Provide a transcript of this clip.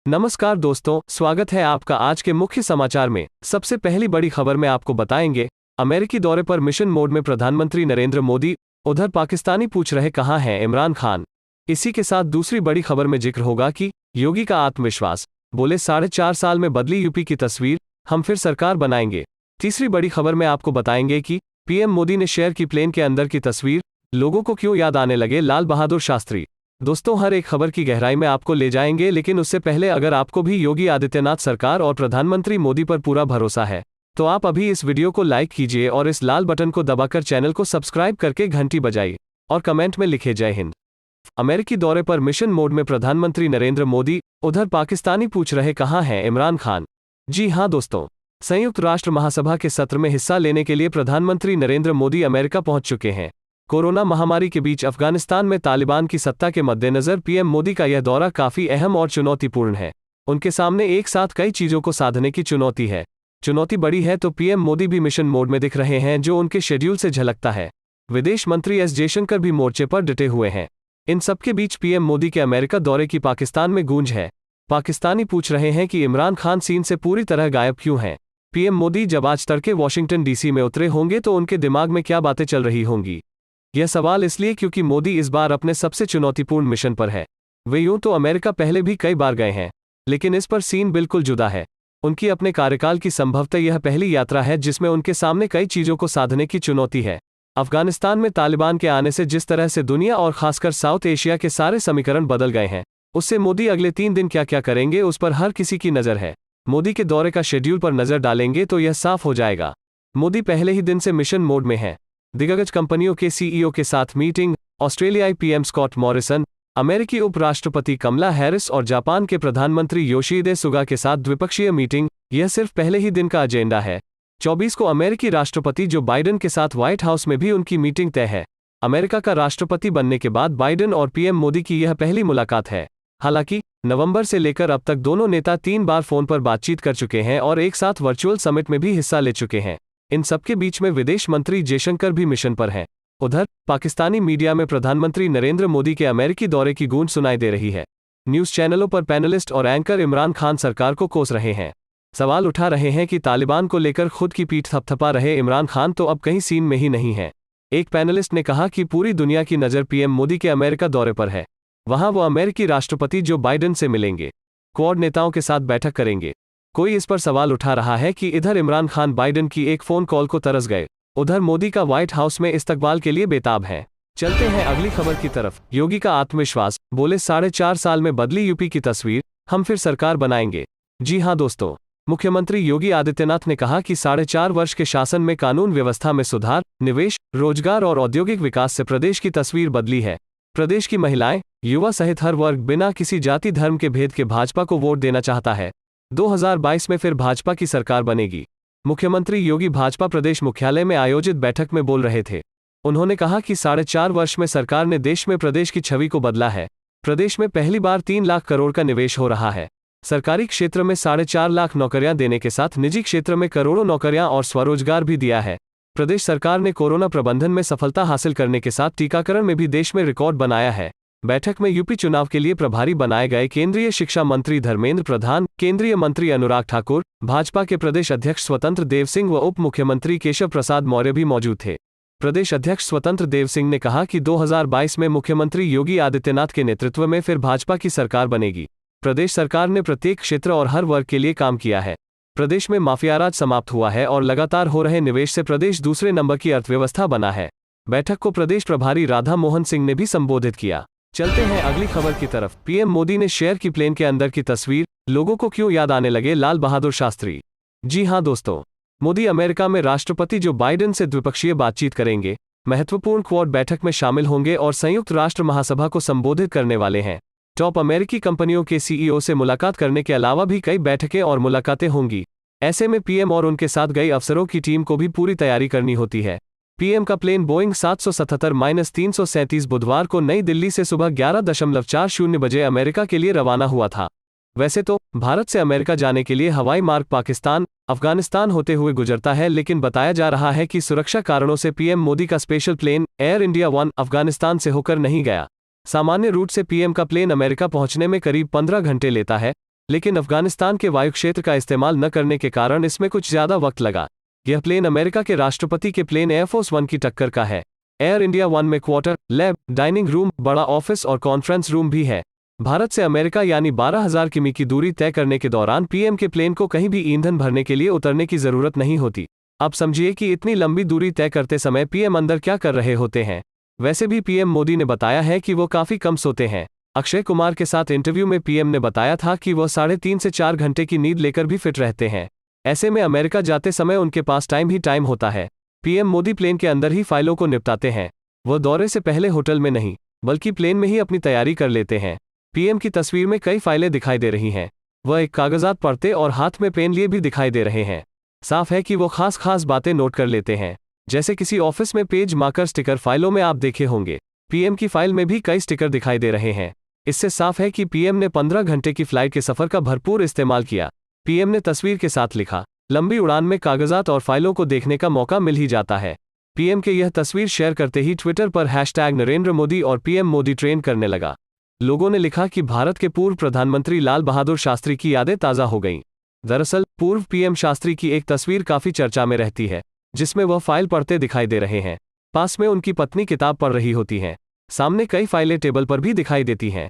नमस्कार दोस्तों, स्वागत है आपका आज के मुख्य समाचार में। सबसे पहली बड़ी खबर में आपको बताएंगे, अमेरिकी दौरे पर मिशन मोड में प्रधानमंत्री नरेंद्र मोदी। उधर पाकिस्तानी पूछ रहे कहां हैं इमरान खान। इसी के साथ दूसरी बड़ी खबर में जिक्र होगा कि योगी का आत्मविश्वास, बोले 4.5 साल में बदली यूपी की तस्वीर, हम फिर सरकार बनाएंगे। तीसरी बड़ी खबर में आपको बताएंगे कि पीएम मोदी ने शेयर की प्लेन के अंदर की तस्वीर, लोगों को क्यों याद आने लगे लाल बहादुर शास्त्री। दोस्तों, हर एक खबर की गहराई में आपको ले जाएंगे, लेकिन उससे पहले अगर आपको भी योगी आदित्यनाथ सरकार और प्रधानमंत्री मोदी पर पूरा भरोसा है तो आप अभी इस वीडियो को लाइक कीजिए और इस लाल बटन को दबाकर चैनल को सब्सक्राइब करके घंटी बजाइए और कमेंट में लिखे जय हिंद। अमेरिकी दौरे पर मिशन मोड में प्रधानमंत्री नरेंद्र मोदी। उधर पाकिस्तानी पूछ रहे कहां हैं इमरान खान। जी हां दोस्तों, संयुक्त राष्ट्र महासभा के सत्र में हिस्सा लेने के लिए प्रधानमंत्री नरेंद्र मोदी अमेरिका पहुंच चुके हैं। कोरोना महामारी के बीच अफगानिस्तान में तालिबान की सत्ता के मद्देनजर पीएम मोदी का यह दौरा काफी अहम और चुनौतीपूर्ण है। उनके सामने एक साथ कई चीजों को साधने की चुनौती है। चुनौती बड़ी है तो पीएम मोदी भी मिशन मोड में दिख रहे हैं, जो उनके शेड्यूल से झलकता है। विदेश मंत्री एस जयशंकर भी मोर्चे पर डटे हुए हैं। इन सबके बीच पीएम मोदी के अमेरिका दौरे की पाकिस्तान में गूंज है। पाकिस्तानी पूछ रहे हैं कि इमरान खान सीन से पूरी तरह गायब क्यों हैं। पीएम मोदी जब आज तड़के वॉशिंगटन डीसी में उतरे होंगे तो उनके दिमाग में क्या बातें चल रही होंगी। यह सवाल इसलिए क्योंकि मोदी इस बार अपने सबसे चुनौतीपूर्ण मिशन पर है। वे यूं तो अमेरिका पहले भी कई बार गए हैं, लेकिन इस पर सीन बिल्कुल जुदा है। उनकी अपने कार्यकाल की संभवतः यह पहली यात्रा है जिसमें उनके सामने कई चीजों को साधने की चुनौती है। अफगानिस्तान में तालिबान के आने से जिस तरह से दुनिया और खासकर साउथ एशिया के सारे समीकरण बदल गए हैं, उससे मोदी अगले 3 दिन क्या क्या करेंगे उस पर हर किसी की नजर है। मोदी के दौरे का शेड्यूल पर नजर डालेंगे तो यह साफ हो जाएगा। मोदी पहले ही दिन से मिशन मोड में है। दिग्गज कंपनियों के सीईओ के साथ मीटिंग, ऑस्ट्रेलियाई पीएम स्कॉट मॉरिसन, अमेरिकी उपराष्ट्रपति कमला हैरिस और जापान के प्रधानमंत्री योशिहिदे सुगा के साथ द्विपक्षीय मीटिंग। यह सिर्फ पहले ही दिन का एजेंडा है। 24 को अमेरिकी राष्ट्रपति जो बाइडेन के साथ व्हाइट हाउस में भी उनकी मीटिंग तय है। अमेरिका का राष्ट्रपति बनने के बाद बाइडेन और पीएम मोदी की यह पहली मुलाकात है। हालांकि नवंबर से लेकर अब तक दोनों नेता 3 बार फोन पर बातचीत कर चुके हैं और एक साथ वर्चुअल समिट में भी हिस्सा ले चुके हैं। इन सबके बीच में विदेश मंत्री जयशंकर भी मिशन पर हैं। उधर पाकिस्तानी मीडिया में प्रधानमंत्री नरेंद्र मोदी के अमेरिकी दौरे की गूंज सुनाई दे रही है। न्यूज चैनलों पर पैनलिस्ट और एंकर इमरान खान सरकार को कोस रहे हैं। सवाल उठा रहे हैं कि तालिबान को लेकर खुद की पीठ थपथपा रहे इमरान खान तो अब कहीं सीन में ही नहीं है। एक पैनलिस्ट ने कहा कि पूरी दुनिया की नज़र पीएम मोदी के अमेरिका दौरे पर है। वहां वो अमेरिकी राष्ट्रपति जो बाइडेन से मिलेंगे, क्वाड नेताओं के साथ बैठक करेंगे। कोई इस पर सवाल उठा रहा है कि इधर इमरान खान बाइडेन की एक फोन कॉल को तरस गए, उधर मोदी का व्हाइट हाउस में इस्तकबाल के लिए बेताब है। चलते हैं अगली खबर की तरफ। योगी का आत्मविश्वास, बोले 4.5 साल में बदली यूपी की तस्वीर, हम फिर सरकार बनाएंगे। जी हां दोस्तों, मुख्यमंत्री योगी आदित्यनाथ ने कहा कि 4.5 वर्ष के शासन में कानून व्यवस्था में सुधार, निवेश, रोजगार और औद्योगिक विकास से प्रदेश की तस्वीर बदली है। प्रदेश की महिलाएं, युवा सहित हर वर्ग बिना किसी जाति धर्म के भेद के भाजपा को वोट देना चाहता है। 2022 में फिर भाजपा की सरकार बनेगी। मुख्यमंत्री योगी भाजपा प्रदेश मुख्यालय में आयोजित बैठक में बोल रहे थे। उन्होंने कहा कि 4.5 वर्ष में सरकार ने देश में प्रदेश की छवि को बदला है। प्रदेश में पहली बार 3 लाख करोड़ का निवेश हो रहा है। सरकारी क्षेत्र में 4.5 लाख नौकरियां देने के साथ निजी क्षेत्र में करोड़ों नौकरियां और स्वरोजगार भी दिया है। प्रदेश सरकार ने कोरोना प्रबंधन में सफलता हासिल करने के साथ टीकाकरण में भी देश में रिकॉर्ड बनाया है। बैठक में यूपी चुनाव के लिए प्रभारी बनाए गए केंद्रीय शिक्षा मंत्री धर्मेंद्र प्रधान, केंद्रीय मंत्री अनुराग ठाकुर, भाजपा के प्रदेश अध्यक्ष स्वतंत्र देव सिंह व उप मुख्यमंत्री केशव प्रसाद मौर्य भी मौजूद थे। प्रदेश अध्यक्ष स्वतंत्र देव सिंह ने कहा कि 2022 में मुख्यमंत्री योगी आदित्यनाथ के नेतृत्व में फिर भाजपा की सरकार बनेगी। प्रदेश सरकार ने प्रत्येक क्षेत्र और हर वर्ग के लिए काम किया है। प्रदेश में माफियाराज समाप्त हुआ है और लगातार हो रहे निवेश से प्रदेश दूसरे नंबर की अर्थव्यवस्था बना है। बैठक को प्रदेश प्रभारी राधा मोहन सिंह ने भी संबोधित किया। चलते हैं अगली खबर की तरफ। पीएम मोदी ने शेयर की प्लेन के अंदर की तस्वीर, लोगों को क्यों याद आने लगे लाल बहादुर शास्त्री। जी हां दोस्तों, मोदी अमेरिका में राष्ट्रपति जो बाइडेन से द्विपक्षीय बातचीत करेंगे, महत्वपूर्ण क्वाड बैठक में शामिल होंगे और संयुक्त राष्ट्र महासभा को संबोधित करने वाले हैं। टॉप अमेरिकी कंपनियों के सीईओ से मुलाकात करने के अलावा भी कई बैठकें और मुलाकातें होंगी। ऐसे में पीएम और उनके साथ गई अफसरों की टीम को भी पूरी तैयारी करनी होती है। पीएम का प्लेन बोइंग 777-337 बुधवार को नई दिल्ली से सुबह 11:40 बजे अमेरिका के लिए रवाना हुआ था। वैसे तो भारत से अमेरिका जाने के लिए हवाई मार्ग पाकिस्तान, अफगानिस्तान होते हुए गुजरता है, लेकिन बताया जा रहा है कि सुरक्षा कारणों से पीएम मोदी का special plane Air India 1 Afghanistan से होकर नहीं गया। सामान्य रूट से पीएम का प्लेन अमेरिका पहुंचने में करीब 15 घंटे लेता है, लेकिन अफगानिस्तान के वायु क्षेत्र का इस्तेमाल न करने के कारण इसमें कुछ ज़्यादा वक्त लगा। यह प्लेन अमेरिका के राष्ट्रपति के प्लेन एयरफोर्स वन की टक्कर का है। एयर इंडिया वन में क्वार्टर, लैब, डाइनिंग रूम, बड़ा ऑफिस और कॉन्फ्रेंस रूम भी है। भारत से अमेरिका यानी 12,000 किमी की दूरी तय करने के दौरान पीएम के प्लेन को कहीं भी ईंधन भरने के लिए उतरने की ज़रूरत नहीं होती। अब समझिए कि इतनी लंबी दूरी तय करते समय पीएम अंदर क्या कर रहे होते हैं। वैसे भी पीएम मोदी ने बताया है कि वो काफ़ी कम सोते हैं। अक्षय कुमार के साथ इंटरव्यू में पीएम ने बताया था कि वह 3.5 से 4 घंटे की नींद लेकर भी फिट रहते हैं। ऐसे में अमेरिका जाते समय उनके पास टाइम ही टाइम होता है। पीएम मोदी प्लेन के अंदर ही फाइलों को निपटाते हैं। वह दौरे से पहले होटल में नहीं बल्कि प्लेन में ही अपनी तैयारी कर लेते हैं। पीएम की तस्वीर में कई फाइलें दिखाई दे रही हैं। वह एक कागजात पढ़ते और हाथ में पेन लिए भी दिखाई दे रहे हैं। साफ है कि वो खास बातें नोट कर लेते हैं, जैसे किसी ऑफिस में पेज मार्कर स्टिकर फाइलों में आप देखे होंगे। पीएम की फाइल में भी कई स्टिकर दिखाई दे रहे हैं। इससे साफ है कि पीएम ने 15 घंटे की फ्लाइट के सफर का भरपूर इस्तेमाल किया। पीएम ने तस्वीर के साथ लिखा, लंबी उड़ान में कागजात और फाइलों को देखने का मौका मिल ही जाता है। पीएम के यह तस्वीर शेयर करते ही ट्विटर पर #नरेंद्र मोदी और पीएम मोदी ट्रेंड करने लगा। लोगों ने लिखा कि भारत के पूर्व प्रधानमंत्री लाल बहादुर शास्त्री की यादें ताज़ा हो गईं। दरअसल पूर्व पीएम शास्त्री की एक तस्वीर काफ़ी चर्चा में रहती है, जिसमें वह फाइल पढ़ते दिखाई दे रहे हैं। पास में उनकी पत्नी किताब पढ़ रही होती हैं। सामने कई फाइलें टेबल पर भी दिखाई देती हैं।